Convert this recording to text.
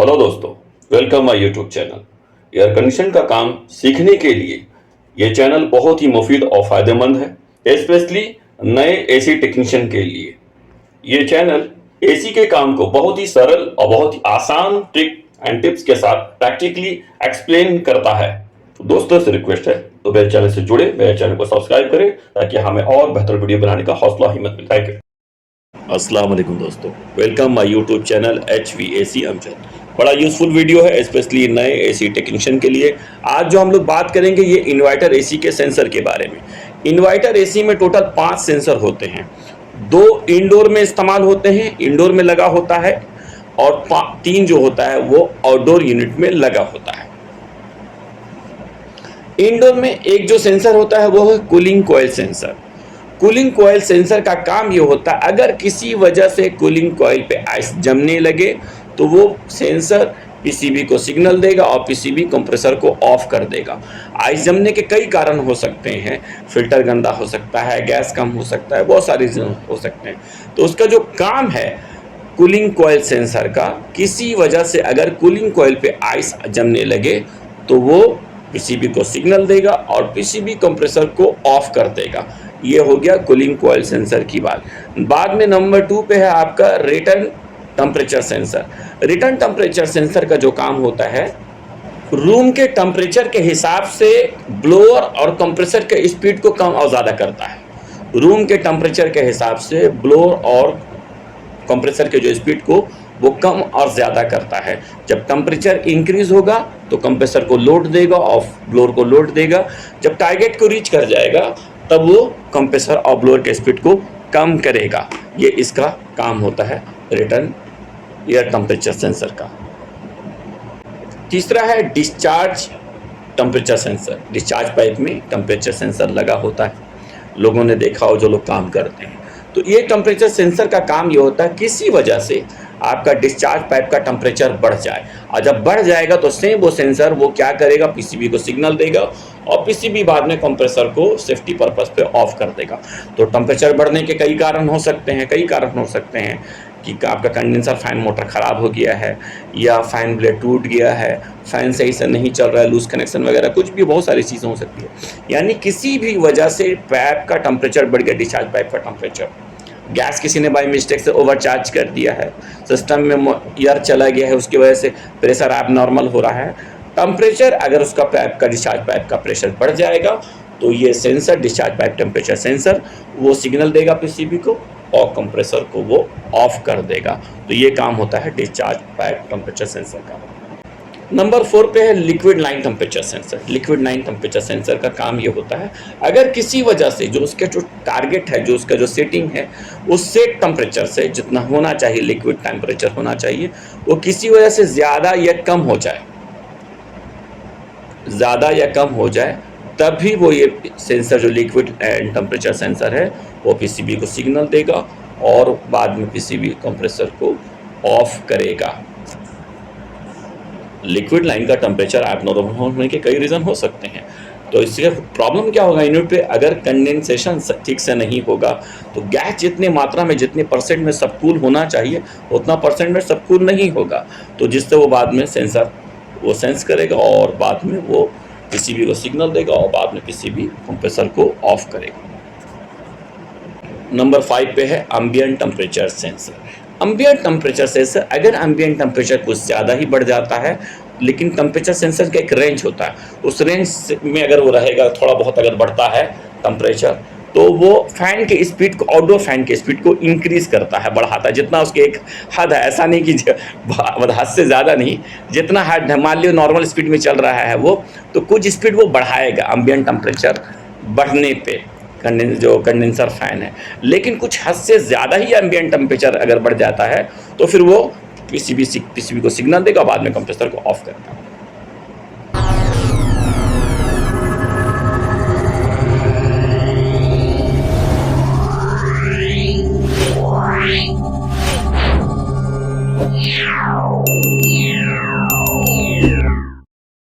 Hello दोस्तों, welcome my YouTube channel. Air condition का काम सीखने के लिए ये चैनल बहुत ही मुफीद और फायदेमंद है, स्पेशली नए एसी टेक्नीशियन के लिए। ये चैनल एसी के काम को बहुत ही सरल और बहुत ही आसान ट्रिक एंड टिप्स के साथ प्रैक्टिकली एक्सप्लेन करता है। तो दोस्तों से रिक्वेस्ट है तो मेरे चैनल से जुड़े, मेरे चैनल को सब्सक्राइब करें ताकि हमें और बेहतर वीडियो बनाने का हौसला हिम्मत मिलता है। अस्सलाम वालेकुम दोस्तों, welcome my YouTube channel HVAC Amjad. बड़ा यूजफुल वीडियो है स्पेशली नए एसी टेक्नीशियन के लिए। आज जो हम लोग बात करेंगे ये इन्वर्टर एसी के सेंसर के बारे में। इन्वर्टर एसी में टोटल 5 सेंसर होते हैं। 2 इंडोर में इस्तेमाल होते हैं, इंडोर में लगा होता है, और 3 जो होता है वो आउटडोर यूनिट में लगा होता है। इंडोर में एक जो सेंसर होता है वो है cooling coil sensor. Cooling coil sensor का काम ये होता है, अगर किसी वजह से कूलिंग कॉइल पे आइस जमने लगे तो वो सेंसर पीसीबी को सिग्नल देगा और पीसीबी कंप्रेसर को ऑफ कर देगा। आइस जमने के कई कारण हो सकते हैं, फिल्टर गंदा हो सकता है, गैस कम हो सकता है, बहुत सारे रीजन हो सकते हैं। तो उसका जो काम है कूलिंग कॉइल सेंसर का, किसी वजह से अगर कूलिंग कॉइल पे आइस जमने लगे तो वो पीसीबी को सिग्नल देगा और पीसीबी कंप्रेसर को ऑफ कर देगा। ये हो गया कूलिंग कॉइल सेंसर की बात। बाद में नंबर 2 पे है आपका return temperature sensor. Return temperature sensor का जो काम होता है, रूम के टेम्परेचर के हिसाब से ब्लोअर और कंप्रेसर के स्पीड को कम और ज़्यादा करता है। रूम के टेम्परेचर के हिसाब से ब्लोअर और कंप्रेसर के जो स्पीड को वो कम और ज़्यादा करता है। जब टेम्परेचर इंक्रीज होगा तो कंप्रेसर को लोड देगा और ब्लोअर को लोड देगा। जब टारगेट को रीच कर जाएगा तब वो कंप्रेसर और ब्लोअर के स्पीड को कम करेगा। ये इसका काम होता है रिटर्न एयर टेम्परेचर सेंसर का। तीसरा है discharge temperature sensor. Discharge pipe में टेम्परेचर सेंसर लगा होता है, लोगों ने देखा हो जो लोग काम करते हैं। तो ये टेम्परेचर सेंसर का काम ये होता है, किसी वजह से आपका डिस्चार्ज पाइप का टेम्परेचर बढ़ जाए, और जब बढ़ जाएगा तो सेम वो सेंसर वो क्या करेगा, पीसीबी को सिग्नल देगा और पीसीबी बाद में कंप्रेसर को सेफ्टी पर्पस पे ऑफ कर देगा। तो टेम्परेचर बढ़ने के कई कारण हो सकते हैं कि आपका कंडेंसर फैन मोटर ख़राब हो गया है, या फैन ब्लेड टूट गया है, फैन सही से नहीं चल रहा है, लूज कनेक्शन वगैरह, कुछ भी बहुत सारी चीज़ें हो सकती है। यानी किसी भी वजह से पाइप का टेम्परेचर बढ़ गया, डिस्चार्ज पाइप का टेम्परेचर, गैस किसी ने बाई मिस्टेक से ओवरचार्ज कर दिया है, सिस्टम में एयर चला गया है, उसकी वजह से प्रेशर आप नॉर्मल हो रहा है, टेम्परेचर अगर उसका पाइप का डिस्चार्ज पाइप का प्रेशर बढ़ जाएगा तो ये sensor discharge pipe temperature sensor वो सिग्नल देगा पीसीबी को और कंप्रेसर को वो ऑफ कर देगा। तो ये काम होता है डिस्चार्ज पाइप टेम्परेचर सेंसर का। नंबर 4 पे है liquid line temperature sensor. Liquid line temperature sensor का काम ये होता है, अगर किसी वजह से जो उसके जो टारगेट है, जो उसका जो सेटिंग है, उस सेट टेम्परेचर से जितना होना चाहिए, लिक्विड टेम्परेचर होना चाहिए, वो किसी वजह से ज़्यादा या कम हो जाए, तभी वो ये सेंसर जो लिक्विड एंड टेम्परेचर सेंसर है वो पीसीबी को सिग्नल देगा और बाद में पीसीबी कंप्रेसर को ऑफ करेगा। लिक्विड लाइन का टेम्परेचर एबनॉर्मल होने के कई रीज़न हो सकते हैं। तो इससे प्रॉब्लम क्या होगा, यूनिट पे अगर कंडेंसेशन ठीक से नहीं होगा तो गैस जितने मात्रा में, जितने परसेंट में सबकूल होना चाहिए उतना परसेंट में सबकूल नहीं होगा, तो जिससे वो बाद में सेंसर वो सेंस करेगा और बाद में वो पीसीबी को सिग्नल देगा और बाद में पीसीबी कंप्रेसर को ऑफ करेगा। नंबर 5 पे है ambient temperature sensor. Ambient temperature sensor, अगर एम्बिएंट टेम्परेचर कुछ ज़्यादा ही बढ़ जाता है, लेकिन टेम्परेचर सेंसर का एक रेंज होता है, उस रेंज में अगर वो रहेगा, थोड़ा बहुत अगर बढ़ता है टेम्परेचर, तो वो फैन के स्पीड को, आउटडोर फैन के स्पीड को इंक्रीज़ करता है, बढ़ाता है, जितना उसकी एक हद है। ऐसा नहीं कि हद से ज़्यादा नहीं, जितना हद है, मान लियो नॉर्मल स्पीड में चल रहा है वो, तो कुछ स्पीड वो बढ़ाएगा एम्बिएंट टेम्परेचर बढ़ने पे, जो कंडेंसर फैन है। लेकिन कुछ हद से ज़्यादा ही एम्बिएंट टेम्परेचर अगर बढ़ जाता है तो फिर वो पीसीबी को सिग्नल देगा, बाद में कंप्रेसर को ऑफ करेगा।